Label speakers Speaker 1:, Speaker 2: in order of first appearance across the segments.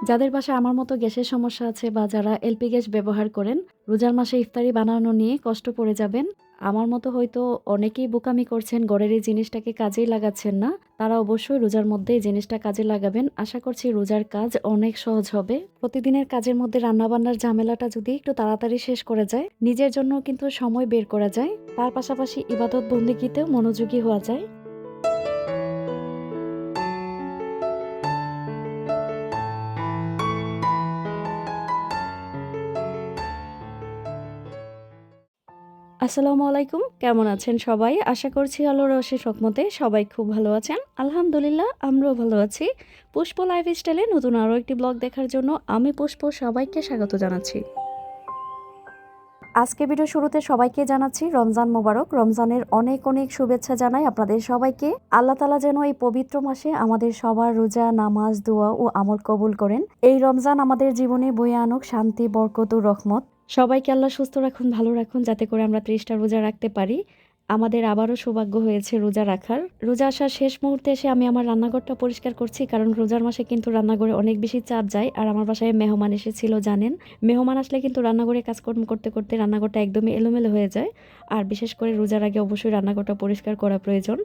Speaker 1: যাদের বাসায় আমার মতো গ্যাসের সমস্যা আছে বা যারা এলপি গ্যাস ব্যবহার করেন, রোজার মাসে ইফতারি বানানো নিয়ে কষ্ট পড়ে যাবেন। আমার মতো হয়তো অনেকেই বোকামি করছেন, ঘরের এই জিনিসটাকে কাজেই লাগাচ্ছেন না। তারা অবশ্যই রোজার মধ্যে এই জিনিসটা কাজে লাগাবেন। আশা করছি রোজার কাজ অনেক সহজ হবে। প্রতিদিনের কাজের মধ্যে রান্নাবান্নার ঝামেলাটা যদি একটু তাড়াতাড়ি শেষ করা যায়, নিজের জন্য কিন্তু সময় বের করা যায়। তার পাশাপাশি ইবাদত বন্দেগীতেও মনোযোগী হওয়া যায়। আসসালামু আলাইকুম, কেমন আছেন সবাই? আশা করছি আল্লাহর অশেষ রহমতে সবাই খুব ভালো আছেন। আলহামদুলিল্লাহ, আমরাও ভালো আছি। পুষ্প লাইফস্টাইলে নতুন আরও একটি ব্লগ দেখার জন্য আমি পুষ্প সবাইকে স্বাগত জানাচ্ছি। আজকে ভিডিও শুরুতে সবাইকে জানাচ্ছি রমজান মোবারক। রমজানের অনেক অনেক শুভেচ্ছা জানাই আপনাদের সবাইকে। আল্লাহ তাআলা যেন এই পবিত্র মাসে আমাদের সবার রোজা, নামাজ, দোয়া ও আমল কবুল করেন। এই রমজান আমাদের জীবনে বয়ে আনুক শান্তি, বরকত ও রহমত। সবাইকে আল্লাহ সুস্থ রাখুন, ভালো রাখুন, যাতে করে আমরা 30টা রোজা রাখতে পারি। আমাদের আবারও সৌভাগ্য হয়েছে রোজা রাখার। রোজা আসার শেষ মুহূর্তে এসে আমি আমার রান্নাঘরটা পরিষ্কার করছি, কারণ রোজার মাসে কিন্তু রান্নাঘরে অনেক বেশি চাপ যায়। আর আমার বাসায় মেহমান এসেছিল জানেন। মেহমান আসলে কিন্তু রান্নাঘরে কাজকর্ম করতে করতে রান্নাঘরটা একদমই এলোমেলো হয়ে যায়। আর বিশেষ করে রোজার আগে অবশ্যই রান্নাঘরটা পরিষ্কার করা প্রয়োজন।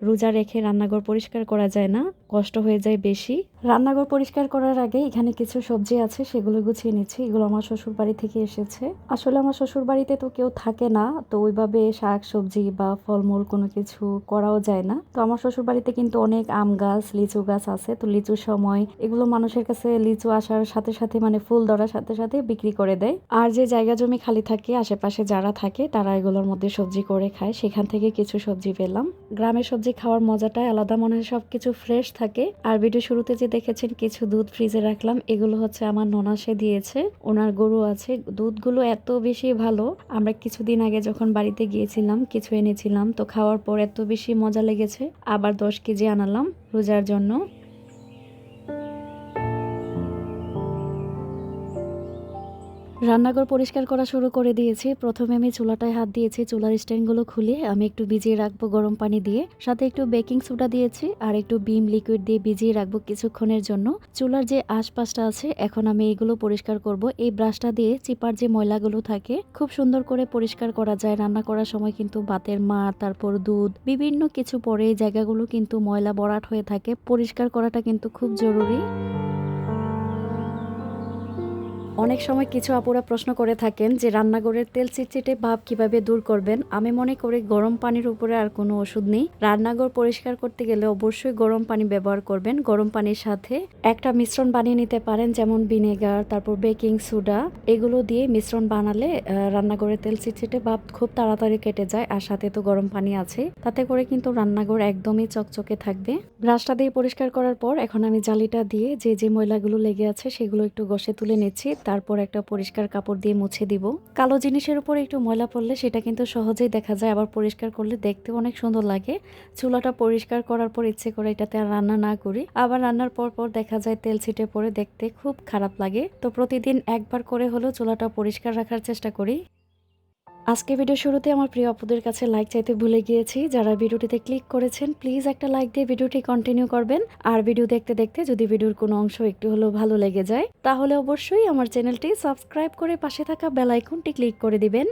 Speaker 1: রোজা রেখে রান্নাঘর পরিষ্কার করা যায় না, কষ্ট হয়ে যায় বেশি। রান্নাঘর পরিষ্কার করার আগে এখানে কিছু সবজি আছে, সেগুলো গুছিয়ে নিচ্ছি। এগুলো আমার শ্বশুর বাড়ি থেকে এসেছে। আসলে আমার শ্বশুর বাড়িতে তো কেউ থাকে না, তো ওইভাবে শাক সবজি বা ফলমূল কোনো কিছু করাও যায় না। তো আমার শ্বশুর বাড়িতে কিন্তু অনেক আম গাছ, লিচু গাছ আছে। তো লিচুর সময় এগুলো মানুষের কাছে লিচু আসার সাথে সাথে মানে ফুল ধরার সাথে সাথে বিক্রি করে দেয়। আর যে জায়গা জমি খালি থাকে আশেপাশে যারা থাকে তারা এগুলোর মধ্যে সবজি করে খায়, সেখান থেকে কিছু সবজি পেলাম। গ্রামের সবজি খাওয়ার মজাটাই আলাদা, মনে হয় সবকিছু ফ্রেশ থাকে। আর ভিডিও শুরুতে যে দেখেছেন কিছু দুধ ফ্রিজে রাখলাম, এগুলো হচ্ছে আমার ননাসে দিয়েছে। ওনার গরু আছে, দুধগুলো এত বেশি ভালো। আমরা কিছুদিন আগে যখন বাড়িতে গিয়েছিলাম কিছু এনেছিলাম, তো খাওয়ার পর এত বেশি মজা লেগেছে, আবার 10 কেজি আনালাম রোজার জন্য। রান্নাঘর পরিষ্কার করা শুরু করে দিয়েছি। প্রথমে আমি চুলাটায় হাত দিয়েছি। চুলার স্ট্যান্ডগুলো খুলে আমি একটু ভিজিয়ে রাখবো গরম পানি দিয়ে, সাথে একটু বেকিং সোডা দিয়েছি আর একটু বিম লিকুইড দিয়ে ভিজিয়ে রাখবো কিছুক্ষণের জন্য। চুলার যে আশপাশটা আছে এখন আমি এগুলো পরিষ্কার করব। এই ব্রাশটা দিয়ে চিপার যে ময়লাগুলো থাকে খুব সুন্দর করে পরিষ্কার করা যায়। রান্না করার সময় কিন্তু ভাতের মাড়, তারপর দুধ, বিভিন্ন কিছু পরে এই জায়গাগুলো কিন্তু ময়লা ভরাট হয়ে থাকে। পরিষ্কার করাটা কিন্তু খুব জরুরি। অনেক সময় কিছু আপুরা প্রশ্ন করে থাকেন যে রান্নাঘরের তেল চিটচিটে ভাব কিভাবে দূর করবেন। আমি মনে করি গরম পানির উপরে আর কোনো ওষুধ নেই। রান্নাঘর পরিষ্কার করতে গেলে অবশ্যই গরম পানি ব্যবহার করবেন। গরম পানির সাথে একটা মিশ্রণ বানিয়ে নিতে পারেন, যেমন ভিনেগার, তারপর বেকিং সোডা, এগুলো দিয়ে মিশ্রণ বানালে রান্নাঘরের তেল চিটচিটে ভাব খুব তাড়াতাড়ি কেটে যায়। আর সাথে তো গরম পানি আছে, তাতে করে কিন্তু রান্নাঘর একদমই চকচকে থাকবে। ব্রাশটা দিয়ে পরিষ্কার করার পর এখন আমি জালিটা দিয়ে যে যে ময়লাগুলো লেগে আছে সেগুলো একটু ঘষে তুলে নিচ্ছি। তারপর একটা পরিষ্কার কাপড় দিয়ে মুছে দিব। কালো জিনিসের উপর একটু ময়লা পড়লে সেটা কিন্তু সহজেই দেখা যায়, আবার পরিষ্কার করলে দেখতেও অনেক সুন্দর লাগে। চুলাটা পরিষ্কার করার পর ইচ্ছে করে এটাতে আর রান্না না করি, আবার রান্নার পর পর দেখা যায় তেল ছিটে পড়ে, দেখতে খুব খারাপ লাগে। তো প্রতিদিন একবার করে হলেও চুলাটা পরিষ্কার রাখার চেষ্টা করি। আজকে ভিডিও শুরুতে আমার প্রিয় আপুদের কাছে লাইক চাইতে ভুলে গিয়েছি। যারা ভিডিওটিতে ক্লিক করেছেন প্লিজ একটা লাইক দিয়ে ভিডিওটি কন্টিনিউ করবেন। আর ভিডিও দেখতে দেখতে যদি ভিডিওর কোনো অংশ একটু হলেও ভালো লেগে যায় তাহলে অবশ্যই আমার চ্যানেলটি সাবস্ক্রাইব করে পাশে থাকা বেল আইকনটি ক্লিক করে দিবেন,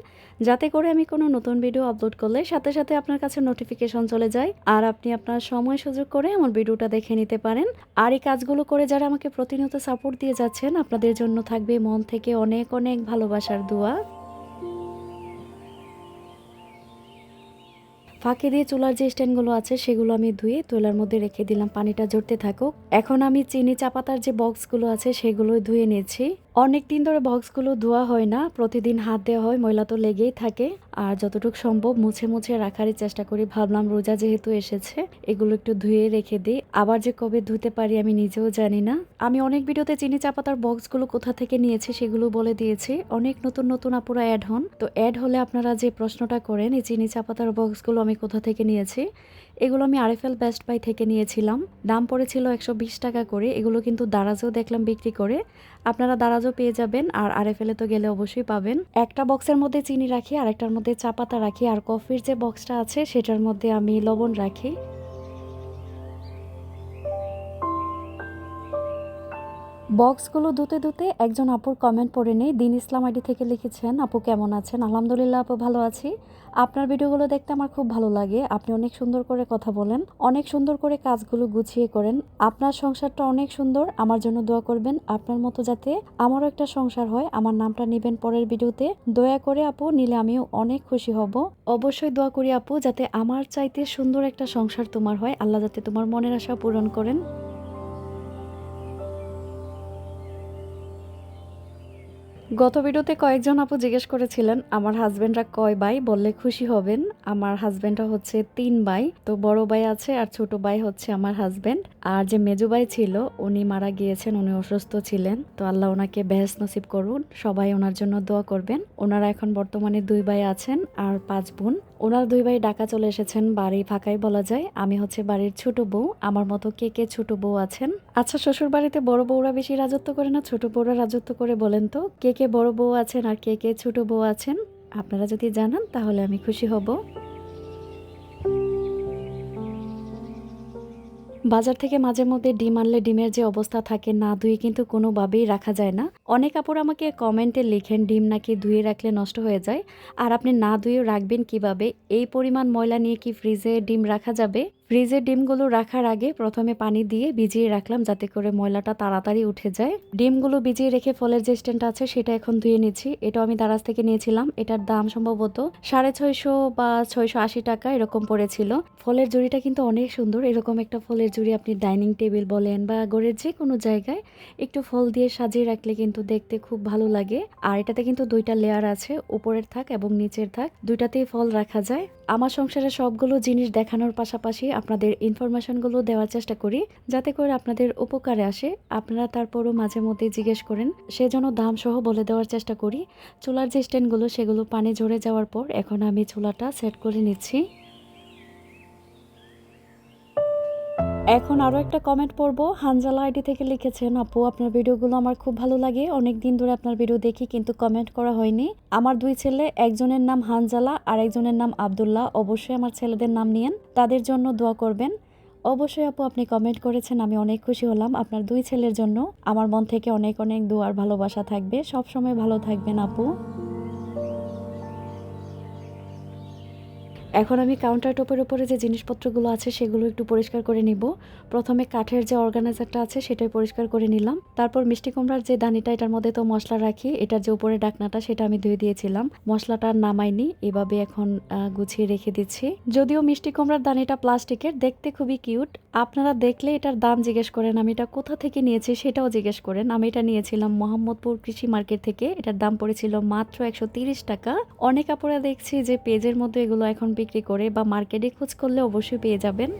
Speaker 1: যাতে করে আমি কোনো নতুন ভিডিও আপলোড করলে সাথে সাথে আপনার কাছে নোটিফিকেশন চলে যায় আর আপনি আপনার সময় সুযোগ করে আমার ভিডিওটা দেখে নিতে পারেন। আর এই কাজগুলো করে যারা আমাকে প্রতিনিয়ত সাপোর্ট দিয়ে যাচ্ছেন আপনাদের জন্য থাকবে মন থেকে অনেক অনেক ভালোবাসার দোয়া। ফাঁকি দিয়ে চুলার যে স্ট্যান্ডগুলো আছে সেগুলো আমি ধুয়ে তোলার মধ্যে রেখে দিলাম, পানিটা ঝরতে থাকুক। এখন আমি চিনি চা পাতার যে বক্সগুলো আছে সেগুলো ধুয়ে নিয়েছি। অনেক দিন ধরে বক্সগুলো ধোয়া হয় না, প্রতিদিন হাত দেওয়া হয়, ময়লা তো লেগেই থাকে। আর যতটুকু সম্ভব মুছে মুছে রাখারই চেষ্টা করি। ভাবলাম রোজা যেহেতু এসেছে এগুলো একটু ধুয়ে রেখে দিই, আবার যে কবে ধুতে পারি আমি নিজেও জানি না। আমি অনেক ভিডিওতে চিনি চা পাতার বক্সগুলো কোথা থেকে নিয়েছি সেগুলো বলে দিয়েছি। অনেক নতুন নতুন আপুরা অ্যাড হন, তো অ্যাড হলে আপনারা যে প্রশ্নটা করেন এই চিনি চা পাতার বক্সগুলো আমি কোথা থেকে নিয়েছি, এগুলো আমি আরএফএল বেস্ট বাই থেকে নিয়েছিলাম। দাম পড়েছিল 120 টাকা করে। এগুলো কিন্তু দারাজও দেখলাম বিক্রি করে, আপনারা দারাজও পেয়ে যাবেন। আর আরএফএল তো গেলে অবশ্যই পাবেন। একটা বক্সের মধ্যে চিনি রাখি, আরেকটার মধ্যে চা পাতা রাখি, আর কফির যে বক্সটা আছে সেটার মধ্যে আমি লবণ রাখি। বক্সগুলো ধুতে ধুতে একজন আপুর কমেন্ট পড়ে নেই। দিন ইসলাম আইডি থেকে লিখেছেন, আপু কেমন আছেন? আলহামদুলিল্লাহ আপু ভালো আছি। আপনার ভিডিওগুলো দেখতে আমার খুব ভালো লাগে। আপনি অনেক সুন্দর করে কথা বলেন, অনেক সুন্দর করে কাজগুলো গুছিয়ে করেন। আপনার সংসারটা অনেক সুন্দর। আমার জন্য দোয়া করবেন আপনার মতো যাতে আমারও একটা সংসার হয়। আমার নামটা নেবেন পরের ভিডিওতে, দয়া করে আপু, নিলে আমিও অনেক খুশি হব। অবশ্যই দোয়া করি আপু, যাতে আমার চাইতে সুন্দর একটা সংসার তোমার হয়। আল্লাহ যাতে তোমার মনের আশা পূরণ করেন। গত ভিডিওতে কয়েকজন আপু জিজ্ঞেস করেছিলেন আমার হাজবেন্ডরা কয় ভাই, বললে খুশি হবেন। আমার হাজবেন্ডরা হচ্ছে 3 ভাই। তো বড় ভাই আছে আর ছোট ভাই হচ্ছে আমার হাজবেন্ড। আর যে মেজো ভাই ছিল উনি মারা গিয়েছেন, উনি অসুস্থ ছিলেন। তো আল্লাহ ওনাকে বেহেশত নসিব করুন, সবাই ওনার জন্য দোয়া করবেন। ওনারা এখন বর্তমানে 2 ভাই আছেন আর 5 বোন। ওনার 2 ভাই ঢাকা চলে এসেছেন, বাড়ি ফাঁকাই বলা যায়। আমি হচ্ছে বাড়ির ছোট বউ। আমার মতো কে কে ছোট বউ আছেন? আচ্ছা, শ্বশুর বাড়িতে বড় বউরা বেশি রাজত্ব করে না ছোট বউরা রাজত্ব করে? বলেন তো কে কে বড় বউ আছেন আর কে কে ছোট বউ আছেন? আপনারা যদি জানান তাহলে আমি খুশি হব। বাজার থেকে মাঝে মধ্যে ডিম আনলে ডিমের যে অবস্থা থাকে, না ধুয়ে কিন্তু কোনোভাবেই রাখা যায় না। অনেক আপুরা আমাকে কমেন্টে লিখেন ডিম নাকি ধুয়ে রাখলে নষ্ট হয়ে যায়। আর আপনি না ধুয়েও রাখবেন কিভাবে? এই পরিমাণ ময়লা নিয়ে কি ফ্রিজে ডিম রাখা যাবে? ফ্রিজে ডিমগুলো রাখার আগে প্রথমে পানি দিয়ে ভিজিয়ে রাখলাম, যাতে করে ময়লাটা তাড়াতাড়ি উঠে যায়। ডিমগুলো ভিজিয়ে রেখে ফলের যে স্ট্যান্ডটা আছে সেটা এখন ধুয়ে নিচ্ছি। এটাও আমি দারাজ থেকে নিয়েছিলাম। এটার দাম সম্ভবত 650 বা 680 টাকা এরকম পড়েছিল। ফলের জুড়িটা কিন্তু অনেক সুন্দর। এরকম একটা ফলের জুড়ি আপনি ডাইনিং টেবিল বলেন বা ঘরের যে কোনো জায়গায় একটু ফল দিয়ে সাজিয়ে রাখলে কিন্তু দেখতে খুব ভালো লাগে। আর এটাতে কিন্তু 2টা লেয়ার আছে, উপরের থাক এবং নিচের থাক, 2টাতেই ফল রাখা যায়। আমার সংসারে সবগুলো জিনিস দেখানোর পাশাপাশি আপনাদের ইনফরমেশনগুলো দেওয়ার চেষ্টা করি, যাতে করে আপনাদের উপকারে আসে। আপনারা তারপরও মাঝে মধ্যে জিজ্ঞেস করেন, সেজন্য দাম সহ বলে দেওয়ার চেষ্টা করি। চুলার যে স্ট্যান্ডগুলো সেগুলো পানি ঝরে যাওয়ার পর এখন আমি চুলাটা সেট করে নিচ্ছি। এখন আরও একটা কমেন্ট পড়বো। হানজালা আইডি থেকে লিখেছেন, আপু আপনার ভিডিওগুলো আমার খুব ভালো লাগে। অনেক দিন ধরে আপনার ভিডিও দেখি কিন্তু কমেন্ট করা হয়নি। আমার 2 ছেলে, একজনের নাম হানজালা আর একজনের নাম আব্দুল্লাহ। অবশ্যই আমার ছেলেদের নাম নিয়েন, তাদের জন্য দোয়া করবেন। অবশ্যই আপু, আপনি কমেন্ট করেছেন, আমি অনেক খুশি হলাম। আপনার 2 ছেলের জন্য আমার মন থেকে অনেক অনেক দোয়ার ভালোবাসা থাকবে। সব সময় ভালো থাকবেন আপু। এখন আমি কাউন্টার টপের উপরে যে জিনিসপত্রগুলো আছে সেগুলো একটু পরিষ্কার করে নিব। প্রথমে কাঠের যে অর্গানাইজারটা আছে সেটাই পরিষ্কার করে নিলাম। তারপর মিষ্টি কুমড়ার যে দানিটা, এটার মধ্যে তো মশলা রাখি, এটার যে উপরে ডাকনাটা সেটা আমি ধুয়ে দিয়েছিলাম। মশলাটা আর নামাইনি, এভাবে এখন গুছিয়ে রেখে দিচ্ছি। যদিও মিষ্টি কুমড়ার দানিটা প্লাস্টিকের, দেখতে খুবই কিউট। আপনারা দেখলে এটার দাম জিজ্ঞেস করেন, আমি এটা কোথা থেকে নিয়েছি সেটাও জিজ্ঞেস করেন। আমি এটা নিয়েছিলাম মোহাম্মদপুর কৃষি মার্কেট থেকে। এটার দাম পড়েছিল মাত্র 130 টাকা। অনেক আপুরা দেখছি যে পেজের মধ্যে এগুলো এখন বিক্রি করে, বা মার্কেটে খোঁজ করলে অবশ্যই পেয়ে যাবেন।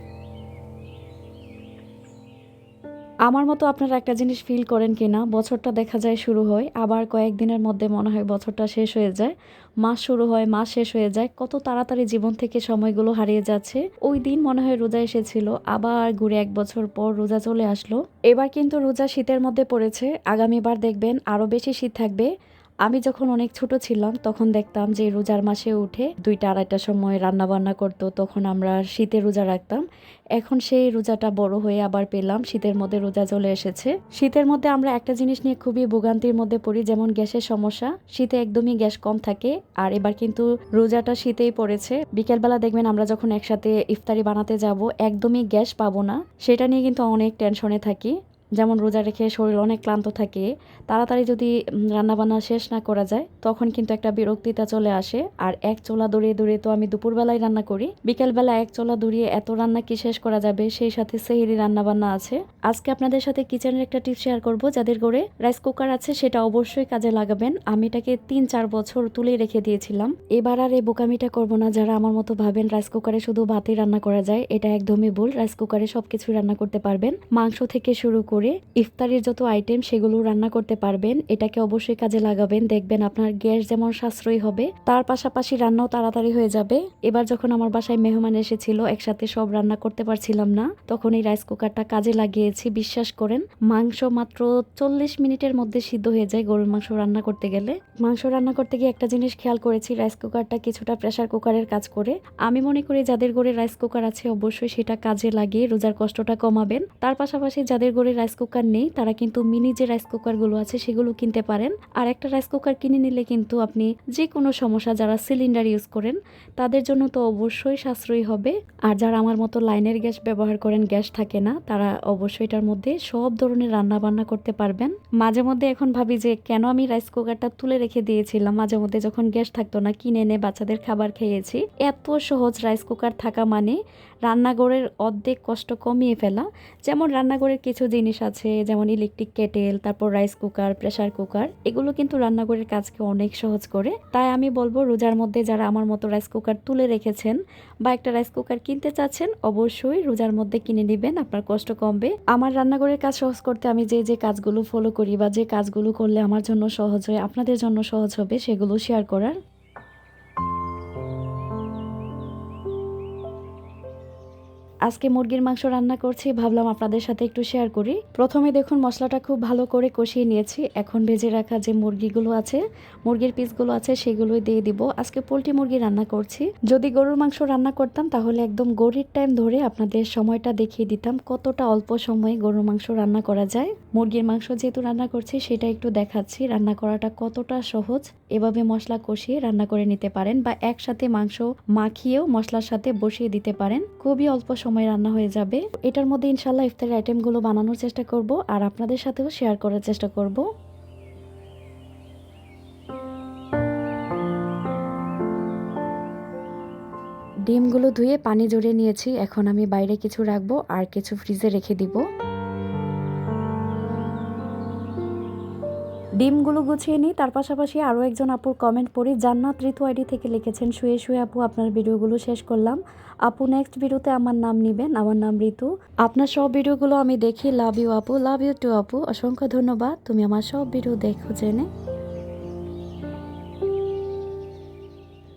Speaker 1: আমার মতো আপনারা একটা জিনিস ফিল করেন কিনা, বছরটা দেখা যায় শুরু হয়, আবার কয়েকদিনের মধ্যে মনে হয় বছরটা শেষ হয়ে যায়। মাস শুরু হয়, মাস শেষ হয়ে যায়। কত তাড়াতাড়ি জীবন থেকে সময়গুলো হারিয়ে যাচ্ছে। ওই দিন মনে হয় রোজা এসেছিল, আবার ঘুরে 1 বছর পর রোজা চলে আসলো। এবার কিন্তু রোজা শীতের মধ্যে পড়েছে, আগামীবার দেখবেন আরো বেশি শীত থাকবে। আমি যখন অনেক ছোট ছিলাম তখন দেখতাম যে রোজার মাসে উঠে 2টা 2:30টার সময় রান্না বান্না করতো, তখন আমরা শীতে রোজা রাখতাম। এখন সেই রোজাটা বড় হয়ে আবার পেলাম, শীতের মধ্যে রোজা চলে এসেছে। শীতের মধ্যে আমরা একটা জিনিস নিয়ে খুবই ভোগান্তির মধ্যে পড়ি, যেমন গ্যাসের সমস্যা। শীতে একদমই গ্যাস কম থাকে। আর এবার কিন্তু রোজাটা শীতেই পড়েছে। বিকেলবেলা দেখবেন আমরা যখন একসাথে ইফতারি বানাতে যাব, একদমই গ্যাস পাবো না। সেটা নিয়ে কিন্তু অনেক টেনশনে থাকি। যেমন রোজা রেখে শরীর অনেক ক্লান্ত থাকে, তাড়াতাড়ি যদি রান্নাবান্না শেষ না করা যায় তখন কিন্তু একটা বিরক্তিতা চলে আসে। আর এক চোলা দৌড়িয়ে দৌড়িয়ে তো আমি দুপুরবেলায় রান্না করি, বিকেলবেলা এক চোলা দৌড়িয়ে এত রান্না কি শেষ করা যাবে? সেই সাথে সেহরি রান্নাবান্না আছে। আজকে আপনাদের সাথে কিচেনের একটা টিপস শেয়ার করব। যাদের ঘরে রাইস কুকার আছে সেটা অবশ্যই কাজে লাগাবেন। আমি এটাকে 3-4 বছর তুলে রেখে দিয়েছিলাম। এবার আর এই বোকামিটা করব না। যারা আমার মতো ভাবেন রাইস কুকারে শুধু ভাতই রান্না করা যায়, এটা একদমই ভুল। রাইস কুকারে সবকিছু রান্না করতে পারবেন, মাংস থেকে শুরু করে ইফতারির যত আইটেম সেগুলো রান্না করতে পারবেন। এটাকে অবশ্যই কাজে লাগাবেন, দেখবেন আপনার গ্যাস যেমন সাশ্রয়ী হবে, তার পাশাপাশি রান্নাও তাড়াতাড়ি হয়ে যাবে। এবার যখন আমার বাসায় মেহমান এসেছিল, একসাথে সব রান্না করতে পারছিলাম না, তখন এই রাইস কুকারটা কাজে লাগিয়েছি। বিশ্বাস করেন, মাংস মাত্র 40 মিনিটের মধ্যে সিদ্ধ হয়ে যায়। গরুর মাংস রান্না করতে গেলে, মাংস রান্না করতে গিয়ে একটা জিনিস খেয়াল করেছি, রাইস কুকারটা কিছুটা প্রেসার কুকারের কাজ করে। আমি মনে করি যাদের ঘরে রাইস কুকার আছে অবশ্যই সেটা কাজে লাগিয়ে রোজার কষ্টটা কমাবেন। তার পাশাপাশি যাদের ঘরে রাইস রাইস কুকার নেই তারা কিন্তু মিনি যে রাইস কুকারগুলো আছে সেগুলো কিনতে পারেন। আর একটা রাইস কুকার কিনে নিলে কিন্তু আপনি যে কোনো সমস্যা, যারা সিলিন্ডার ইউজ করেন তাদের জন্য তো অবশ্যই সাশ্রয়ী হবে। আর যারা আমার মতো লাইনের গ্যাস ব্যবহার করেন, গ্যাস থাকে না, তারা অবশ্যই এটার মধ্যে সব ধরনের রান্না বান্না করতে পারবেন। মাঝে মধ্যে এখন ভাবি যে কেন আমি রাইস কুকারটা তুলে রেখে দিয়েছিলাম, মাঝে মধ্যে যখন গ্যাস থাকতো না কিনে এনে বাচ্চাদের খাবার খেয়েছি। এত সহজ রাইস কুকার থাকা মানে রান্নাঘরের অর্ধেক কষ্ট কমিয়ে ফেলা। যেমন রান্নাঘরের কিছু জিনিস আছে, যেমন ইলেকট্রিক কেটেল, তারপর রাইস কুকার, প্রেসার কুকার, এগুলো কিন্তু রান্নাঘরের কাজকে অনেক সহজ করে। তাই আমি বলবো রোজার মধ্যে যারা আমার মতো রাইস কুকার তুলে রেখেছেন বা একটা রাইস কুকার কিনতে চাচ্ছেন, অবশ্যই রোজার মধ্যে কিনে নেবেন, আপনার কষ্ট কমবে। আমার রান্নাঘরের কাজ সহজ করতে আমি যে কাজগুলো ফলো করি বা যে কাজগুলো করলে আমার জন্য সহজ হয়, আপনাদের জন্য সহজ হবে, সেগুলো শেয়ার করার। আজকে মুরগির মাংস রান্না করছি, ভাবলাম আপনাদের সাথে একটু শেয়ার করি। প্রথমে দেখুন মশলাটা খুব ভালো করে কষিয়ে নিয়েছি। এখন ভেজে রাখা যে মুরগিগুলো আছে, মুরগির পিসগুলো আছে, সেগুলোই দিয়ে দিব। আজকে পোলট্রি মুরগি রান্না করছি। যদি গরুর মাংস রান্না করতাম তাহলে একদম গড়ির টাইম ধরে আপনাদের সময়টা দেখিয়ে দিতাম কতটা অল্প সময়ে গরুর মাংস রান্না করা যায়। মুরগির মাংস যেহেতু রান্না করছি সেটা একটু দেখাচ্ছি রান্না করাটা কতটা সহজ। এভাবে মশলা কষিয়ে রান্না করে নিতে পারেন বা একসাথে মাংস মাখিয়েও মশলার সাথে বসিয়ে দিতে পারেন, খুবই অল্প সময় রান্না হয়ে যাবে। এটার মধ্যে ইনশাল্লাহ ইফতারের আইটেমগুলো বানানোর চেষ্টা করব আর আপনাদের সাথেও শেয়ার করার চেষ্টা করব। ডিমগুলো ধুয়ে পানি ঝরিয়ে নিয়েছি। এখন আমি বাইরে কিছু রাখবো আর কিছু ফ্রিজে রেখে দিব। ডিমগুলো গুছিয়ে নিই। তার পাশাপাশি আরও একজন আপুর কমেন্ট পড়ি। জান্নাত ঋতু আইডি থেকে লিখেছেন, শুয়ে শুয়ে আপু আপনার ভিডিওগুলো শেষ করলাম, আপু নেক্সট ভিডিওতে আমার নাম নেবেন, আমার নাম ঋতু। আপনার সব ভিডিওগুলো আমি দেখি, লাভ ইউ আপু, লাভ ইউ টু আপু, অসংখ্য ধন্যবাদ, তুমি আমার সব ভিডিও দেখো জেনে।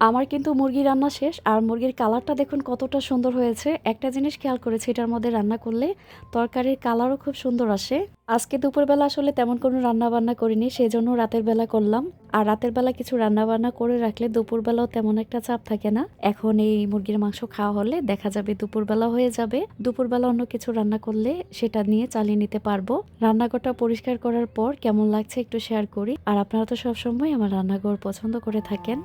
Speaker 1: আমার কিন্তু মুরগি রান্না শেষ আর মুরগির কালারটা দেখুন কতটা সুন্দর হয়েছে। একটা জিনিস খেয়াল করেছি, এটার মধ্যে রান্না করলে তরকারির কালারও খুব সুন্দর আসে। আজকে দুপুরবেলা আসলে তেমন কোনো রান্না বান্না করিনি, সেই জন্য রাতের বেলা করলাম। আর রাতের বেলা কিছু রান্না বান্না করে রাখলে দুপুরবেলাও তেমন একটা চাপ থাকে না। এখন এই মুরগির মাংস খাওয়া হলে দেখা যাবে দুপুরবেলা হয়ে যাবে। দুপুরবেলা অন্য কিছু রান্না করলে সেটা নিয়ে চালিয়ে নিতে পারবো। রান্নাঘরটা পরিষ্কার করার পর কেমন লাগছে একটু শেয়ার করি। আর আপনারা তো সবসময় আমার রান্নাঘর পছন্দ করে থাকেন।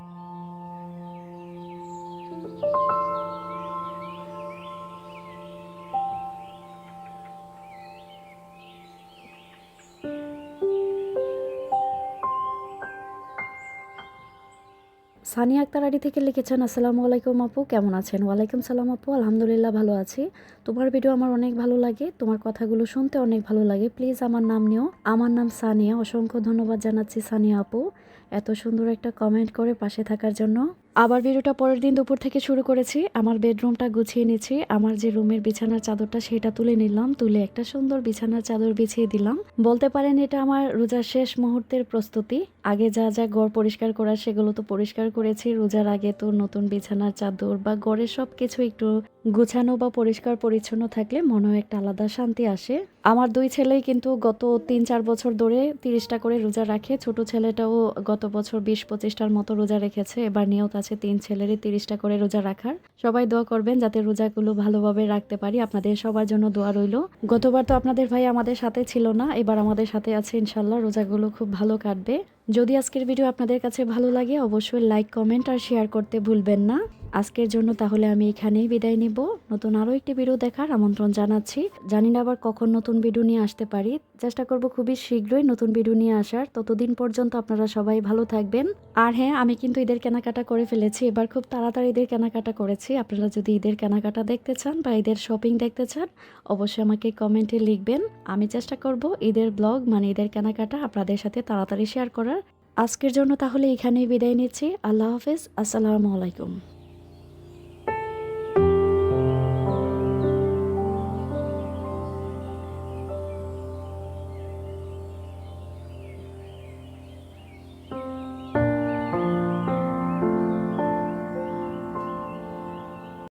Speaker 1: সানিয়া আক্তার আইডি থেকে লিখেছেন, আসসালামু আলাইকুম আপু, কেমন আছেন? ওয়ালাইকুম সালাম আপু, আলহামদুলিল্লাহ ভালো আছি। তোমার ভিডিও আমার অনেক ভালো লাগে, তোমার কথাগুলো শুনতে অনেক ভালো লাগে, প্লিজ আমার নাম নিও। আমার নাম সানিয়া। অসংখ্য ধন্যবাদ জানাচ্ছি সানিয়া আপু এত সুন্দর একটা কমেন্ট করে পাশে থাকার জন্য। আবার ভিডিওটা পরের দিন দুপুর থেকে শুরু করেছি। আমার বেডরুমটা গুছিয়ে নিয়েছি। আমার যে রুমের বিছানার চাদরটা সেটা তুলে নিলাম, তুলে একটা সুন্দর বিছানার চাদর বিছিয়ে দিলাম। বলতে পারেন এটা আমার রোজার শেষ মুহূর্তের প্রস্তুতি। আগে যা যা ঘর পরিষ্কার করার সেগুলো তো পরিষ্কার করেছি। রোজার আগে তো নতুন বিছানার চাদর বা ঘরের সব কিছু একটু গুছানো বা পরিষ্কার পরিচ্ছন্ন থাকলে মনে হয় একটা আলাদা শান্তি আসে। আমার দুই ছেলেই কিন্তু গত 3-4 বছর ধরে 30টা করে রোজা রাখে। ছোট ছেলেটাও গত বছর 20-25টার মতো রোজা রেখেছে। এবার নিয়ত আছে 3 ছেলেরই 30টা করে রোজা রাখার। সবাই দোয়া করবেন যাতে রোজাগুলো ভালোভাবে রাখতে পারি। আপনাদের সবার জন্য দোয়া রইল। গতবার তো আপনাদের ভাই আমাদের সাথে ছিল না, এবার আমাদের সাথে আছে। ইনশাল্লাহ রোজাগুলো খুব ভালো কাটবে। যদি আজকের ভিডিও আপনাদের কাছে ভালো লাগে অবশ্যই লাইক, কমেন্ট আর শেয়ার করতে ভুলবেন না। আজকের জন্য তাহলে আমি এখানেই বিদায় নিব। নতুন আরও একটি ভিডিও দেখার আমন্ত্রণ জানাচ্ছি। জানি না আবার কখন নতুন ভিডিও নিয়ে আসতে পারি, চেষ্টা করব খুবই শীঘ্রই নতুন ভিডিও নিয়ে আসার। ততদিন পর্যন্ত আপনারা সবাই ভালো থাকবেন। আর হ্যাঁ, আমি কিন্তু ঈদের কেনাকাটা করে ফেলেছি। এবার খুব তাড়াতাড়ি ঈদের কেনাকাটা করেছি। আপনারা যদি ঈদের কেনাকাটা দেখতে চান বা ঈদের শপিং দেখতে চান অবশ্যই আমাকে কমেন্টে লিখবেন। আমি চেষ্টা করব ঈদের ব্লগ মানে ঈদের কেনাকাটা আপনাদের সাথে তাড়াতাড়ি শেয়ার করার। আজকের জন্য তাহলে এখানেই বিদায় নিচ্ছি। আল্লাহ হাফেজ, আসসালামু আলাইকুম।